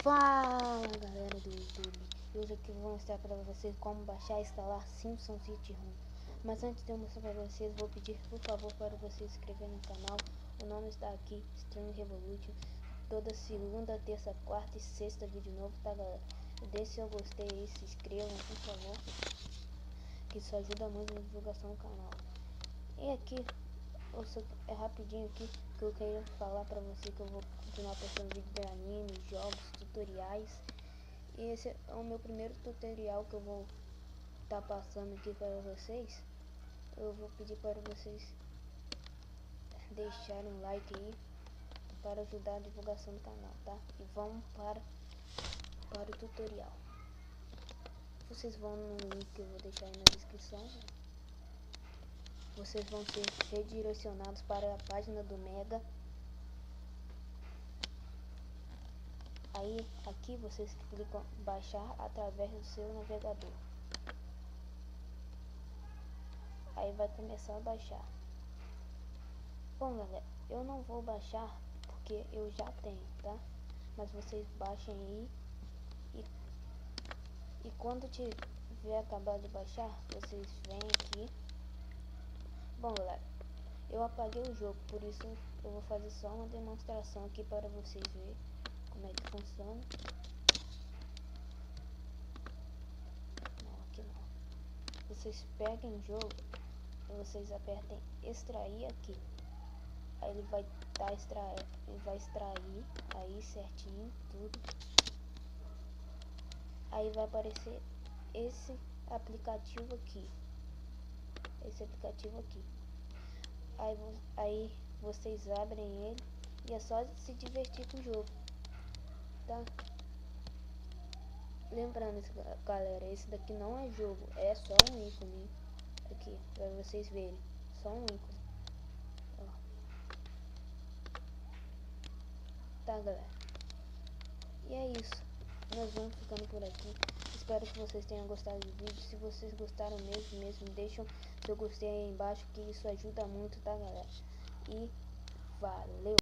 Fala galera do YouTube, hoje aqui eu vou mostrar para vocês como baixar e instalar Simpsons Hit Room. Mas antes de eu mostrar para vocês, vou pedir por favor para você se inscrever no canal. O nome está aqui, Stream Revolution. Toda segunda, terça, quarta e sexta vídeo novo, tá galera? Deixe seu gostei aí, se inscrevam por favor, que isso ajuda muito na divulgação do canal. E aqui, é rapidinho aqui que eu quero falar para você que eu vou continuar postando vídeo de anime, jogos, tutoriais. E esse é o meu primeiro tutorial que eu vou estar passando aqui para vocês. Eu vou pedir para vocês deixarem um like aí para ajudar a divulgação do canal, tá? E vamos para o tutorial. Vocês vão no link que eu vou deixar aí na descrição. Vocês vão ser redirecionados para a página do Mega. Aí aqui vocês clicam baixar através do seu navegador. Aí vai começar a baixar. Bom galera, eu não vou baixar porque eu já tenho, tá? Mas vocês baixem aí e quando tiver acabado de baixar, vocês vêm aqui. Bom galera, eu apaguei o jogo, por isso eu vou fazer só uma demonstração aqui para vocês verem como é que funciona. Não, aqui não. Vocês peguem o jogo e vocês apertem extrair aqui. Aí ele vai extrair aí certinho tudo. Aí vai aparecer esse aplicativo aqui. Aí vocês abrem ele e é só se divertir com o jogo, tá? Lembrando, galera, esse daqui não é jogo, é só um ícone aqui, pra vocês verem, só um ícone. Ó. Tá galera, e é isso, nós vamos ficando por aqui. Espero que vocês tenham gostado do vídeo. Se vocês gostaram mesmo, deixam seu gostei aí embaixo, que isso ajuda muito, tá galera? E valeu!